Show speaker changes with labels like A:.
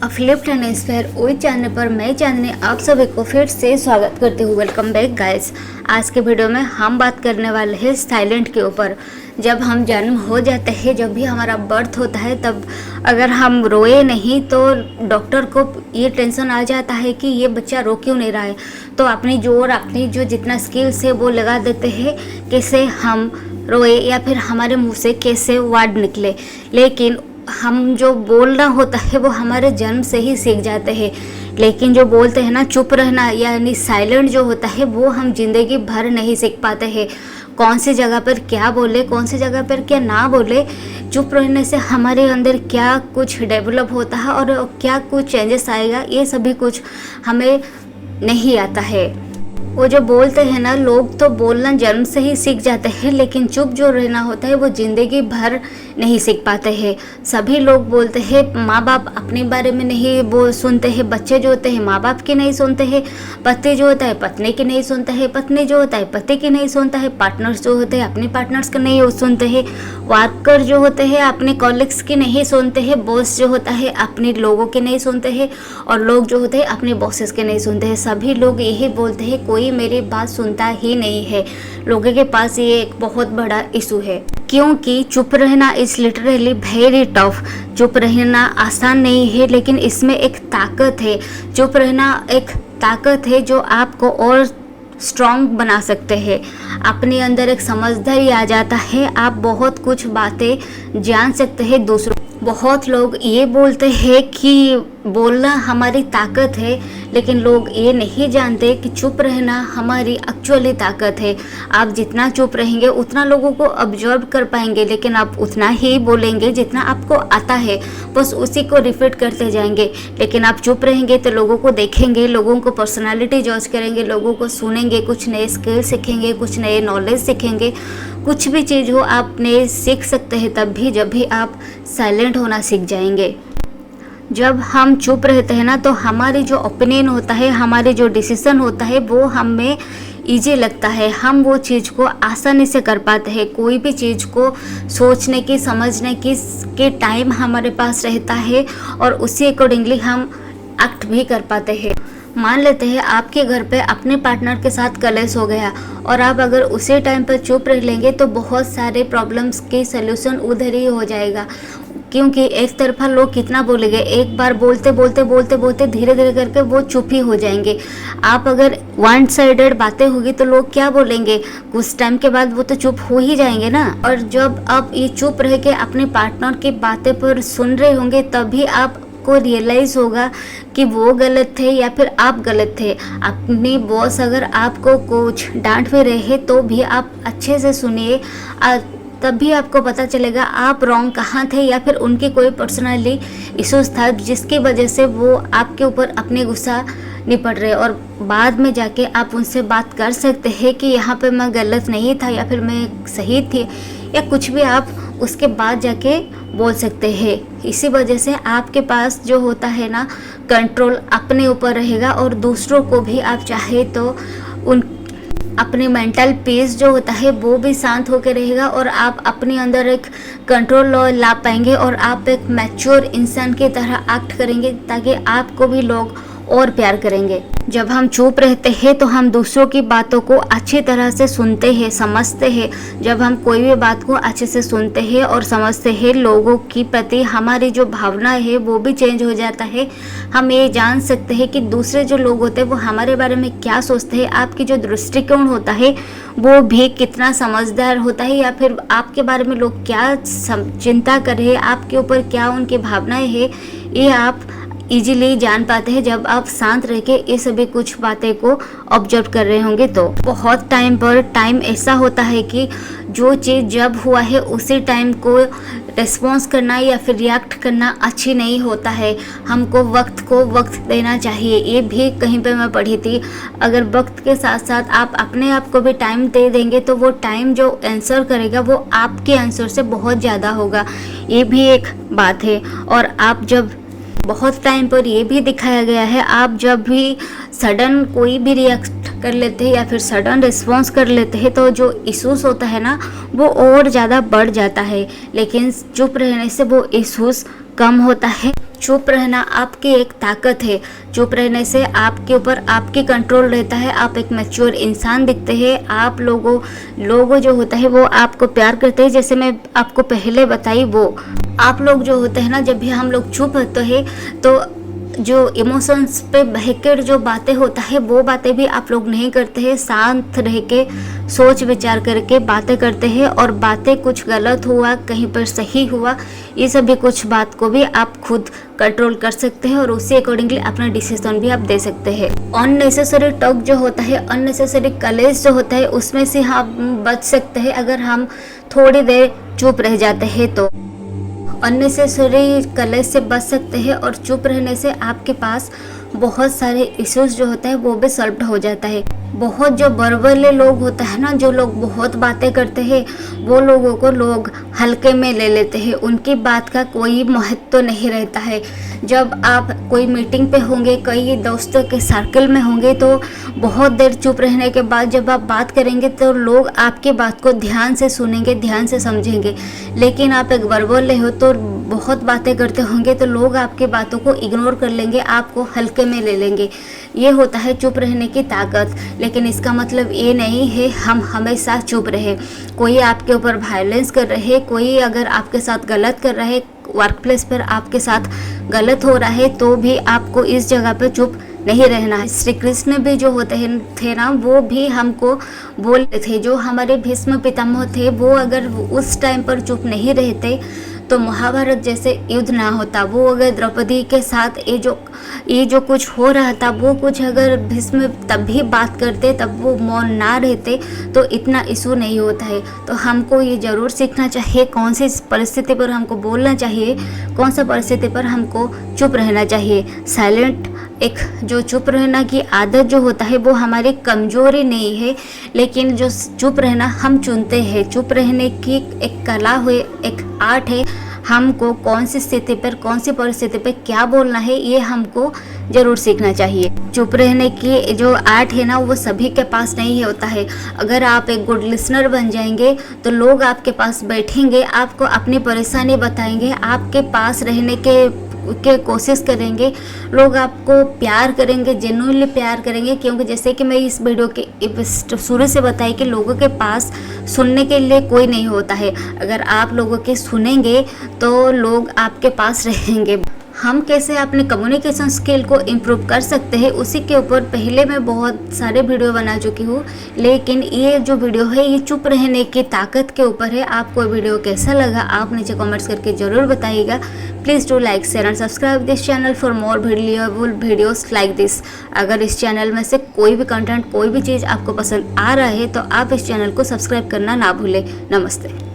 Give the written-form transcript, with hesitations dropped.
A: Uplift and inspire ओई channel पर मैं चांदनी आप सभी को फिर से स्वागत करती हूँ। Welcome back guys. आज के वीडियो में हम बात करने वाले हैं साइलेंट के ऊपर। जब हम जन्म हो जाते हैं, जब भी हमारा बर्थ होता है, तब अगर हम रोए नहीं तो डॉक्टर को ये टेंशन आ जाता है कि ये बच्चा रो क्यों नहीं रहा है। तो अपनी जो जितना स्किल्स है वो लगा देते हैं कैसे हम रोए या फिर हमारे मुँह से कैसे वर्ड निकले। लेकिन हम जो बोलना होता है वो हमारे जन्म से ही सीख जाते हैं। लेकिन जो बोलते हैं ना चुप रहना यानी साइलेंट जो होता है वो हम जिंदगी भर नहीं सीख पाते हैं। कौन सी जगह पर क्या बोले, कौन सी जगह पर क्या ना बोले, चुप रहने से हमारे अंदर क्या कुछ डेवलप होता है और क्या कुछ चेंजेस आएगा, ये सभी कुछ हमें नहीं आता है। वो जो बोलते हैं ना, लोग तो बोलना जन्म से ही सीख जाते हैं, लेकिन चुप जो रहना होता है वो ज़िंदगी भर नहीं सीख पाते हैं। सभी लोग बोलते हैं माँ बाप अपने बारे में नहीं वो सुनते हैं, बच्चे जो होते हैं माँ बाप की नहीं सुनते हैं, पति जो होता है पत्नी की नहीं सुनता है, पत्नी जो होता है पति की नहीं सुनता है, पार्टनर्स जो होते हैं अपने पार्टनर्स का नहीं सुनते हैं, वर्कर जो होते हैं अपने कॉलीग्स की नहीं सुनते हैं, बॉस जो होता है अपने लोगों के नहीं सुनते हैं, और लोग जो होते हैं अपने बॉसेस के नहीं सुनते हैं। सभी लोग यही बोलते हैं कोई मेरी बात सुनता ही नहीं है। लोगों के पास ये एक बहुत बड़ा इशू है, क्योंकि चुप रहना इज लिटरली वेरी टफ। चुप रहना आसान नहीं है, लेकिन इसमें एक ताकत है। चुप रहना एक ताकत है जो आपको और स्ट्रॉन्ग बना सकते हैं। अपने अंदर एक समझदारी आ जाता है, आप बहुत कुछ बातें जान सकते हैं दूसरों। बहुत लोग ये बोलते हैं कि बोलना हमारी ताकत है, लेकिन लोग ये नहीं जानते कि चुप रहना हमारी एक्चुअली ताकत है। आप जितना चुप रहेंगे उतना लोगों को ऑब्जर्व कर पाएंगे, लेकिन आप उतना ही बोलेंगे जितना आपको आता है, बस उसी को रिपीट करते जाएंगे। लेकिन आप चुप रहेंगे तो लोगों को देखेंगे, लोगों को पर्सनालिटी जज करेंगे, लोगों को सुनेंगे, कुछ नए स्किल सीखेंगे, कुछ नए नॉलेज सीखेंगे। कुछ भी चीज़ हो आप नए सीख सकते हैं तब भी जब भी आप साइलेंट होना सीख जाएंगे। जब हम चुप रहते हैं ना तो हमारी जो ओपिनियन होता है, हमारे जो डिसीजन होता है वो हमें ईजी लगता है। हम वो चीज़ को आसानी से कर पाते हैं। कोई भी चीज़ को सोचने की समझने की के टाइम हमारे पास रहता है और उसी अकॉर्डिंगली हम एक्ट भी कर पाते हैं। मान लेते हैं आपके घर पे अपने पार्टनर के साथ कलेश हो गया और आप अगर उसी टाइम पर चुप रह लेंगे तो बहुत सारे प्रॉब्लम्स के सल्यूशन उधर ही हो जाएगा। क्योंकि एक तरफा लोग कितना बोलेंगे, एक बार बोलते बोलते बोलते बोलते धीरे धीरे करके वो चुप ही हो जाएंगे। आप अगर वन साइडेड बातें होगी तो लोग क्या बोलेंगे, कुछ टाइम के बाद वो तो चुप हो ही जाएंगे ना। और जब आप ये चुप रह के अपने पार्टनर की बातें पर सुन रहे होंगे तभी आप को रियलाइज होगा कि वो गलत थे या फिर आप गलत थे। अपने बॉस अगर आपको कुछ डांट भी रहे तो भी आप अच्छे से सुनिए, तभी आपको पता चलेगा आप रॉन्ग कहाँ थे या फिर उनकी कोई पर्सनली इश्यूज था जिसकी वजह से वो आपके ऊपर अपने गुस्सा निपट रहे। और बाद में जाके आप उनसे बात कर सकते हैं कि यहाँ पे मैं गलत नहीं था या फिर मैं सही थी, या कुछ भी आप उसके बाद जाके बोल सकते हैं। इसी वजह से आपके पास जो होता है ना कंट्रोल अपने ऊपर रहेगा और दूसरों को भी आप चाहे तो उन अपनी मेंटल पीस जो होता है वो भी शांत होकर रहेगा और आप अपने अंदर एक कंट्रोल ला पाएंगे और आप एक मैच्योर इंसान की तरह एक्ट करेंगे ताकि आपको भी लोग और प्यार करेंगे। जब हम चुप रहते हैं तो हम दूसरों की बातों को अच्छी तरह से सुनते हैं, समझते हैं। जब हम कोई भी बात को अच्छे से सुनते हैं और समझते हैं, लोगों की प्रति हमारी जो भावना है वो भी चेंज हो जाता है। हम ये जान सकते हैं कि दूसरे जो लोग होते हैं वो हमारे बारे में क्या सोचते हैं, आपकी जो दृष्टिकोण होता है वो भी कितना समझदार होता है, या फिर आपके बारे में लोग क्या चिंता कर रहे हैं, आपके ऊपर क्या उनकी भावनाएं हैं, ये आप इजीली जान पाते हैं जब आप शांत रह के ये सभी कुछ बातें को ऑब्जर्व कर रहे होंगे। तो बहुत टाइम ऐसा होता है कि जो चीज़ जब हुआ है उसी टाइम को रिस्पॉन्स करना या फिर रिएक्ट करना अच्छी नहीं होता है। हमको वक्त को वक्त देना चाहिए। ये भी कहीं पे मैं पढ़ी थी, अगर वक्त के साथ साथ आप अपने आप को भी टाइम दे देंगे तो वो टाइम जो आंसर करेगा वो आपके आंसर से बहुत ज़्यादा होगा। ये भी एक बात है। और आप जब बहुत टाइम पर ये भी दिखाया गया है, आप जब भी सडन कोई भी रिएक्ट कर लेते हैं या फिर सडन रिस्पॉन्स कर लेते हैं तो जो इश्यूज होता है ना वो और ज़्यादा बढ़ जाता है, लेकिन चुप रहने से वो इश्यूज कम होता है। चुप रहना आपकी एक ताकत है। चुप रहने से आपके ऊपर आपकी कंट्रोल रहता है, आप एक मैच्योर इंसान दिखते हैं। आप लोगों जो होता है वो आपको प्यार करते हैं, जैसे मैं आपको पहले बताई वो। आप लोग जो होते हैं ना, जब भी हम लोग चुप होते हैं तो जो इमोशंस पे बहकर जो बातें होता है वो बातें भी आप लोग नहीं करते हैं। शांत रह के सोच विचार करके बातें करते हैं, और बातें कुछ गलत हुआ, कहीं पर सही हुआ, ये सभी कुछ बात को भी आप खुद कंट्रोल कर सकते हैं और उसी अकॉर्डिंगली अपना डिसीजन भी आप दे सकते हैं। अननेसेसरी टॉक जो होता है, अननेसेसरी कलेश जो होता है, उसमें से हम बच सकते हैं अगर हम थोड़ी देर चुप रह जाते हैं। तो अननेसेसरी कलेश से बच सकते हैं, और चुप रहने से आपके पास बहुत सारे इश्यूज जो होता है वो भी सॉल्व हो जाता है। बहुत जो बड़बड़े लोग होता है ना, जो लोग बहुत बातें करते हैं, वो लोगों को लोग हल्के में ले लेते हैं, उनकी बात का कोई महत्व तो नहीं रहता है। जब आप कोई मीटिंग पे होंगे, कई दोस्तों के सर्कल में होंगे, तो बहुत देर चुप रहने के बाद जब आप बात करेंगे तो लोग आपकी बात को ध्यान से सुनेंगे, ध्यान से समझेंगे। लेकिन आप एक बड़बड़े हो तो बहुत बातें करते होंगे तो लोग आपकी बातों को इग्नोर कर लेंगे, आपको हल्के में ले लेंगे। ये होता है चुप रहने की ताकत। लेकिन इसका मतलब ये नहीं है हम हमेशा चुप रहे। कोई आपके ऊपर वायलेंस कर रहे, कोई अगर आपके साथ गलत कर रहा है, वर्क प्लेस पर आपके साथ गलत हो रहा है, तो भी आपको इस जगह पे चुप नहीं रहना है। श्री कृष्ण भी जो होते थे ना, वो भी हमको बोलते थे, जो हमारे भीष्म पितामह थे, वो अगर उस टाइम पर चुप नहीं रहते तो महाभारत जैसे युद्ध ना होता। वो अगर द्रौपदी के साथ ये जो कुछ हो रहा था, वो कुछ अगर भीष्म तब भी बात करते, तब वो मौन ना रहते, तो इतना इशू नहीं होता है। तो हमको ये ज़रूर सीखना चाहिए कौन सी परिस्थिति पर हमको बोलना चाहिए, कौन सा परिस्थिति पर हमको चुप रहना चाहिए। साइलेंट एक जो चुप रहना की आदत जो होता है वो हमारी कमजोरी नहीं है, लेकिन जो चुप रहना हम चुनते हैं। चुप रहने की एक कला है, एक आर्ट है। हमको कौन सी स्थिति पर, कौन सी परिस्थिति पर क्या बोलना है, ये हमको ज़रूर सीखना चाहिए। चुप रहने की जो आर्ट है ना, वो सभी के पास नहीं होता है। अगर आप एक गुड लिसनर बन जाएंगे तो लोग आपके पास बैठेंगे, आपको अपनी परेशानी बताएंगे, आपके पास रहने के कोशिश करेंगे, लोग आपको प्यार करेंगे, जेन्युइनली प्यार करेंगे। क्योंकि जैसे कि मैं इस वीडियो के शुरू से बताई कि लोगों के पास सुनने के लिए कोई नहीं होता है। अगर आप लोगों के सुनेंगे तो लोग आपके पास रहेंगे। हम कैसे अपने कम्युनिकेशन स्किल को इम्प्रूव कर सकते हैं, उसी के ऊपर पहले मैं बहुत सारे वीडियो बना चुकी हूँ, लेकिन ये जो वीडियो है ये चुप रहने की ताकत के ऊपर है। आपको वीडियो कैसा लगा आप नीचे कमेंट्स करके ज़रूर बताइएगा। Please do like, share and subscribe this channel for more valuable videos like this. अगर इस चैनल में से कोई भी कंटेंट, कोई भी चीज़ आपको पसंद आ रहा है तो आप इस चैनल को सब्सक्राइब करना ना भूलें। नमस्ते।